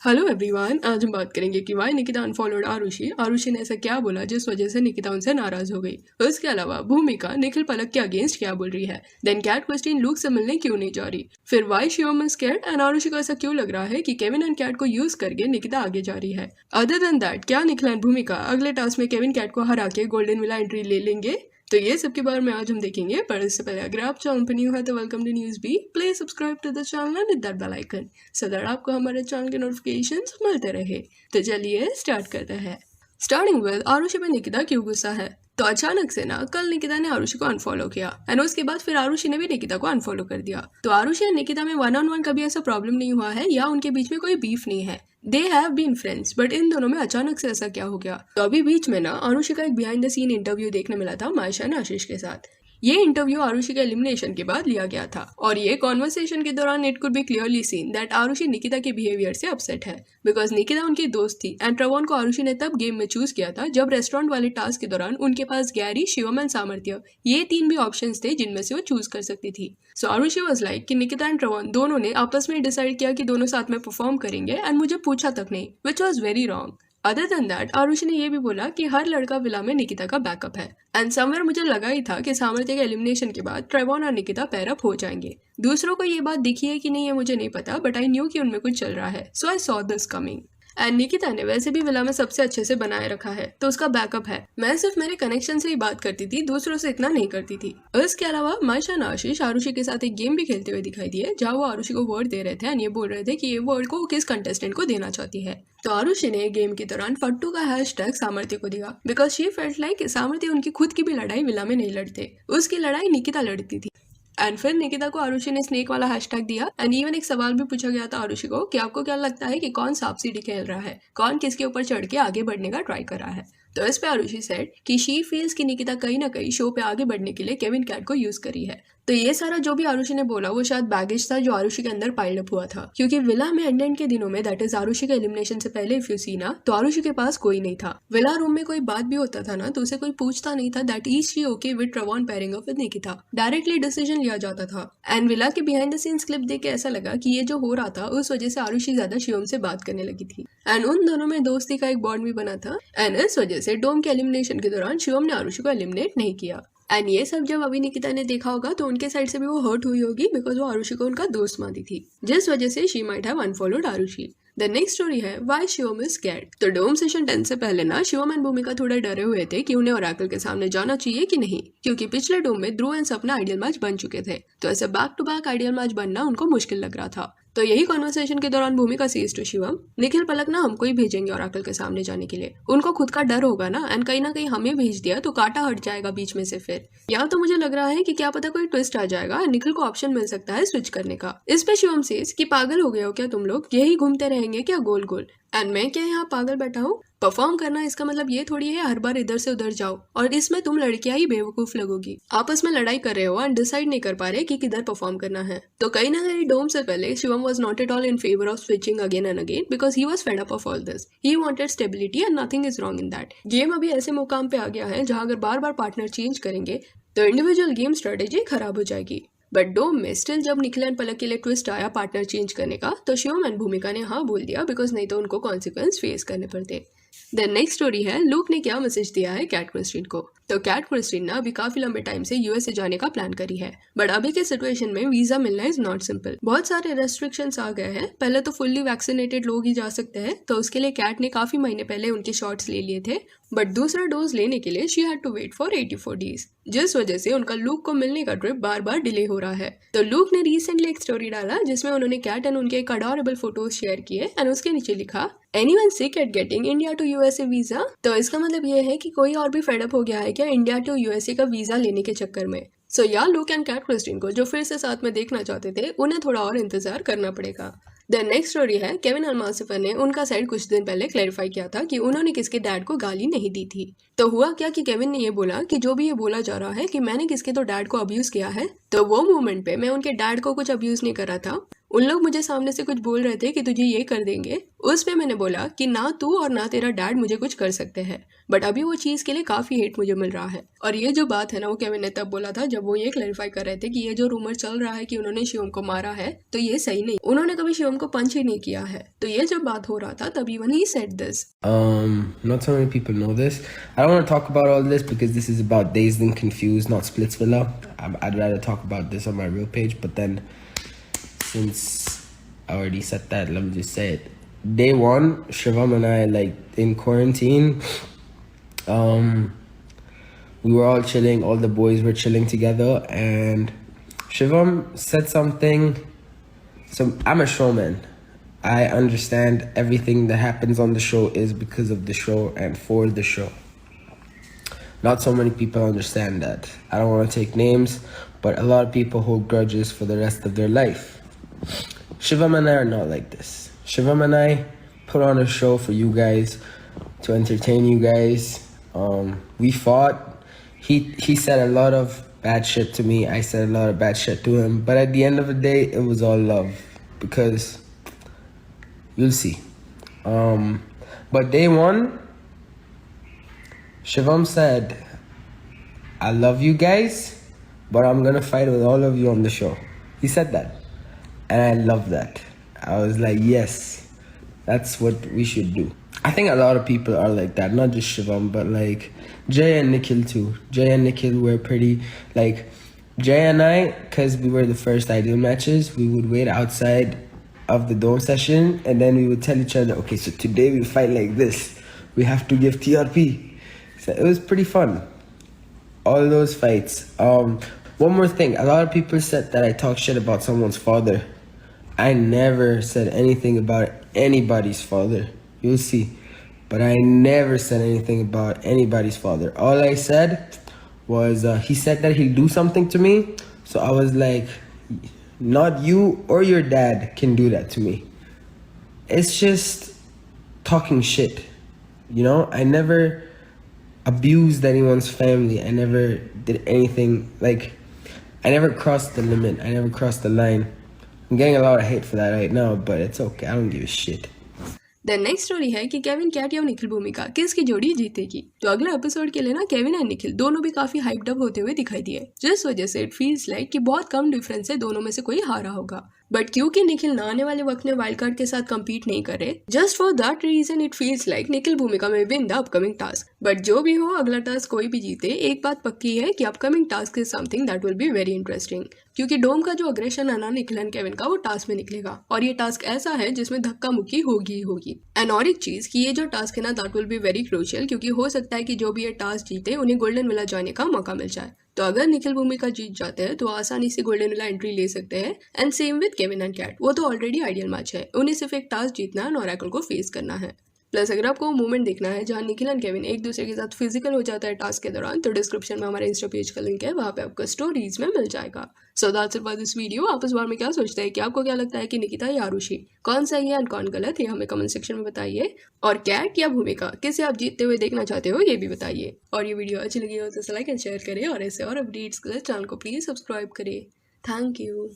Hello everyone, आज हम बात करेंगे कि वाई निकिता अनफॉलोड आरुषि। आरुषि ने ऐसा क्या बोला जिस वजह से निकिता उनसे नाराज हो गई। उसके अलावा भूमिका निखिल पलक के अगेंस्ट क्या बोल रही है। देन कैट क्रिस्टीन लूक से मिलने क्यों नहीं जा रही। फिर why Shivam is scared and Arushi को ऐसा क्यों लग रहा है कि केविन एंड कैट को यूज करके निकिता आगे जा रही है। अदर देन दैट, क्या निखिल एंड भूमिका अगले टास्क में केविन कैट को हरा के गोल्डन विला एंट्री ले लेंगे। तो ये सब के बारे में आज हम देखेंगे, पर इससे पहले अगर आप चैनल पर न्यू है तो welcome to news B. Please subscribe to the channel and hit that bell icon so that आपको हमारे चैनल के नोटिफिकेशंस मिलते रहे। तो चलिए स्टार्ट करते हैं। स्टार्टिंग विद आरुषि पे निकिता क्यों गुस्सा है। तो अचानक से ना कल निकिता ने आरुषि को अनफॉलो किया एंड उसके बाद फिर आरुषि ने भी निकिता को अनफॉलो कर दिया। तो आरुषि और निकिता में वन ऑन वन कभी ऐसा प्रॉब्लम नहीं हुआ है या उनके बीच में कोई बीफ नहीं है। They have been friends, but इन दोनों में अचानक से ऐसा क्या हो गया। तो अभी बीच में ना आरुषि का एक बिहाइंड द सीन इंटरव्यू देखने मिला था मायशा ने आशीष के साथ। ये इंटरव्यू आरुषि के एलिमिनेशन के बाद लिया गया था और ये कॉन्वर्सेशन के दौरान it could be clearly seen that Arushi Nikita के बिहेवियर से अपसेट है बिकॉज निकिता उनकी दोस्त थी एंड ट्रवॉन को आरुषि ने तब गेम में चूज किया था जब रेस्टोरेंट वाले टास्क के दौरान उनके पास गैरी, शिवम एंड सामर्थ्य ये तीन भी ऑप्शंस थे जिनमें से वो चूज कर सकती थी। सो आरुषि वाज लाइक कि निकिता एंड ट्रवॉन दोनों ने आपस में डिसाइड किया कि दोनों साथ में परफॉर्म करेंगे एंड मुझे पूछा तक नहीं, which was very wrong. Other than that Arushi ने ये भी बोला कि हर लड़का विला में निकिता का बैकअप है एंड समवेयर मुझे लगा ही था कि सामर्थ्य के एलिमिनेशन के बाद ट्रेवॉन और निकिता पैर अप हो जाएंगे। दूसरों को ये बात दिखी है कि नहीं है मुझे नहीं पता, बट आई न्यू कि उनमें कुछ चल रहा है, so I saw this coming. And Nikita ने वैसे भी विला में सबसे अच्छे से बनाए रखा है तो उसका बैकअप है। मैं सिर्फ मेरे कनेक्शन से ही बात करती थी, दूसरों से इतना नहीं करती थी। इसके अलावा मायशा और आशीष आरुषि के साथ एक गेम भी खेलते हुए दिखाई दिए जहाँ वो आरुषि को वर्ड दे रहे थे एंड ये बोल रहे थे कि ये वर्ड को किस कंटेस्टेंट को देना चाहती है। तो आरुषि ने गेम के दौरान फट्टू का हैशटैग सामर्थ्य को दिया बिकॉज शी फेल्ट लाइक सामर्थ्य उनकी खुद की भी लड़ाई विला में नहीं लड़ते, उसकी लड़ाई निकिता लड़ती थी। एंड फिर निकिता को आरुषि ने स्नेक वाला हैशटैग दिया एंड इवन एक सवाल भी पूछा गया था आरुषि को कि आपको क्या लगता है कि कौन सांप सीढ़ी खेल रहा है, कौन किसके ऊपर चढ़ के आगे बढ़ने का ट्राई कर रहा है। तो इस पे आरुषि सेड कि शी फील्स कि निकिता कहीं ना कहीं शो पे आगे बढ़ने के लिए केविन कैट को यूज करी है। तो ये सारा जो भी आरुषि ने बोला वो शायद बैगेज था जो आरुषि के अंदर पाइल्ड अप हुआ था, क्योंकि विला में एंड के दिनों में दैट इज आरुषि के एलिमिनेशन से पहले इफ यू सी ना तो आरुषि के पास कोई नहीं था। विला रूम में कोई बात भी होता था ना तो उसे कोई पूछता नहीं था that is she okay with Trayvon pairing up with Nikita, directly decision लिया जाता था। एंड विला के बिहाइंड द सीन्स क्लिप देख के ऐसा लगा कि ये जो हो रहा था उस वजह से आरुषि ज्यादा शिवम से बात करने लगी थी एंड उन दोनों में दोस्ती का एक बॉन्ड भी बना था एंड इस वजह से डोम के एलिमिनेशन के दौरान शिवम ने आरुषि को एलिमिनेट नहीं किया। एंड ये सब जब अभी निकिता ने देखा होगा तो उनके साइड से भी वो हर्ट हुई होगी बिकॉज वो आरुषि को उनका दोस्त मानती थी, जिस वजह से she might have unfollowed Arushi. The next story है वाई शिवम इज स्कैर्ड। तो डोम सेशन 10 से पहले ना शिवम एंड भूमिका थोड़े डरे हुए थे कि उन्हें ओरेकल के सामने जाना चाहिए कि नहीं, क्योंकि पिछले डोम में Dhruv and Sapna ideal match बन चुके थे तो ऐसे back to back ideal match बनना उनको मुश्किल लग रहा था। तो यही कॉन्वर्सेशन के दौरान भूमिका सीज टू शिवम, निखिल पलक ना हमको ही भेजेंगे ओरेकल के सामने जाने के लिए, उनको खुद का डर होगा ना एंड कहीं ना कहीं हमें भेज दिया तो कांटा हट जाएगा बीच में से। फिर यहाँ तो मुझे लग रहा है कि क्या पता कोई ट्विस्ट आ जाएगा, निखिल को ऑप्शन मिल सकता है स्विच करने का। इस पे शिवम सेज कि पागल हो गए हो क्या तुम लोग, यही घूमते रहेंगे क्या गोल गोल। एंड मैं क्या यहाँ पागल बैठा हूँ, परफॉर्म करना इसका मतलब ये थोड़ी है हर बार इधर से उधर जाओ और इसमें तुम लड़कियां ही बेवकूफ लगोगी। आपस में लड़ाई कर रहे हो एंड डिसाइड नहीं कर पा रहे कि किधर परफॉर्म करना है। तो कहीं ना कहीं डोम से पहले Shivam was not at all in favour of switching again and again because he was fed up of all this. He wanted stability and nothing is wrong in that. Game अभी ऐसे मुकाम पे आ गया है जहां अगर बार बार पार्टनर चेंज करेंगे तो इंडिविजुअल गेम स्ट्रेटेजी खराब हो जाएगी। बट डोम में स्टिल जब निखिल एंड पलक के लिए ट्विस्ट आया पार्टनर चेंज करने का तो शिवम एंड भूमिका ने हाँ बोल दिया बिकॉज नहीं तो उनको कॉन्सिक्वेंस फेस करने पड़ते। देन नेक्स्ट स्टोरी है लूक ने क्या मैसेज दिया है कैट क्रिस्टीन को। तो कैट क्रिस्टीन ना अभी काफी लंबे टाइम से यूएसए जाने का प्लान करी है, बट अभी के सिचुएशन में वीजा मिलना इज नॉट सिंपल। बहुत सारे रेस्ट्रिक्शंस आ गए हैं, पहले तो फुल्ली वैक्सीनेटेड लोग ही जा सकते हैं तो उसके लिए कैट ने काफी महीने पहले उनके शॉट्स ले लिए थे, बट दूसरा डोज लेने के लिए she had to wait for 84 days, जिस वजह से उनका लूक को मिलने का ट्रिप बार बार डिले हो रहा है। तो लूक ने रिसेंटली एक स्टोरी डाला जिसमें उन्होंने कैट एंड उनके एक अडोरेबल फोटोज शेयर किए एंड उसके नीचे लिखा anyone sick at getting India to USA visa. तो इसका मतलब ये है कि कोई और भी फेड अप हो गया है क्या इंडिया टू यूएसए का वीजा लेने के चक्कर में। सो या लूक एंड कैट क्रिस्टीन को जो फिर से साथ में देखना चाहते थे उन्हें थोड़ा और इंतजार करना पड़ेगा। देन नेक्स्ट स्टोरी है केविन अल्मासिफर ने उनका साइड कुछ दिन पहले क्लैरिफाई किया था कि उन्होंने किसके डैड को गाली नहीं दी थी। तो हुआ क्या कि केविन ने ये बोला कि जो भी ये बोला जा रहा है कि मैंने किसके तो डैड को अब्यूज किया है तो वो मोमेंट पे मैं उनके डैड को कुछ अब्यूज नहीं कर रहा था, उन लोग मुझे सामने से कुछ बोल रहे थे कि तुझे ये कर देंगे। उस पे मैंने बोला कि ना तू और ना तेरा डैड मुझे कुछ कर सकते हैं, बट अभी वो चीज़ के लिए काफ़ी हेट मुझे मिल रहा है। और ये जो बात है ना वो केविन ने तब बोला था जब वो ये क्लैरिफाई कर रहे थे कि ये जो रूमर चल रहा है कि उन्होंने शिवम को मारा है तो ये सही नहीं, उन्होंने कभी शिवम को पंच ही नहीं किया है। तो ये जब बात हो रहा था तब even he said this. Not so many people know this. I don't want to talk about all this because this is about Dazed and Confused, not Splitsvilla. I'd rather talk about this on my real page, but then since I already said that, let me just say it. Day one, Shivam and I, like in quarantine, we were all chilling, all the boys were chilling together, and Shivam said something. So I'm a showman. I understand everything that happens on the show is because of the show and for the show. Not so many people understand that. I don't want to take names, but a lot of people hold grudges for the rest of their life. Shivam and I are not like this. Shivam and I put on a show for you guys to entertain you guys. We fought. He said a lot of bad shit to me. I said a lot of bad shit to him. But at the end of the day, it was all love because you'll see. But day one, Shivam said, I love you guys, but I'm gonna fight with all of you on the show. He said that. And I love that. I was like, yes, that's what we should do. I think a lot of people are like that, not just Shivam, but like Jay and Nikhil too. Jay and Nikhil were pretty, like, Jay and I, because we were the first Ideal matches, we would wait outside of the dome session and then we would tell each other, okay, so today we fight like this. We have to give TRP. So it was pretty fun. All those fights. One more thing. A lot of people said that I talk shit about someone's father. I never said anything about anybody's father. You'll see. But I never said anything about anybody's father. All I said was he said that he'll do something to me. So I was like, not you or your dad can do that to me. It's just talking shit. You know, I never abused anyone's family. I never did anything, like, I never crossed the limit. I never crossed the line. I'm getting a lot of hate for that right now, but it's okay. I don't give a shit. The next story है कि Kevin cat या निखिल भूमिका किसकी जोड़ी जीतेगी। तो अगले episode के लिए ना केविन एंड निखिल दोनों भी काफी हाइप्ड अप होते हुए दिखाई दिए, जिस वजह से इट फील्स लाइक कि बहुत कम डिफरेंस है दोनों में से कोई हारा होगा। बट क्योंकि निखिल ना आने वाले वक्त में वाइल्ड कार्ड के साथ कम्पीट नहीं करे, just for that reason it feels like Nikhil Bhumika में win the upcoming task. But जो भी हो, अगला टास्क कोई भी जीते, एक बात पक्की है कि upcoming task is something that will be very interesting. क्योंकि डोम का जो अग्रेशन है ना निखिल एंड केविन का, वो टास्क में निकलेगा और ये टास्क ऐसा है जिसमें धक्का मुक्की होगी ही होगी। एंड और एक चीज कि ये जो टास्क है ना that will be very crucial, क्योंकि हो सकता है कि जो भी ये टास्क जीते उन्हें गोल्डन विला जाने का मौका मिल जाए। तो अगर निखिल भूमिका जीत जाते हैं तो आसानी से गोल्डन विला एंट्री ले सकते हैं। And same with Kevin and Kat, वो तो ऑलरेडी आइडियल मैच है, उन्हें सिर्फ एक टास्क जीतना है और ओरेकल को फेस करना है। प्लस अगर आपको वो मूवमेंट देखना है जहाँ निखिल एंड केविन एक दूसरे के साथ फिजिकल हो जाता है टास्क के दौरान, तो डिस्क्रिप्शन में हमारे इंस्टा पेज का लिंक है, वहाँ पे आपको स्टोरीज में मिल जाएगा। So that's it for this video. आप इस बारे में क्या सोचते हैं कि आपको क्या लगता है कि निकिता या आरुषि कौन सही है एंड कौन गलत है, हमें कमेंट सेक्शन में बताइए। और कैट या भूमिका किसे आप जीतते हुए देखना चाहते हो ये भी बताइए। और ये वीडियो अच्छी लगी हो तो लाइक एंड शेयर करें और ऐसे और अपडेट्स के लिए चैनल को प्लीज सब्सक्राइब करें। Thank you.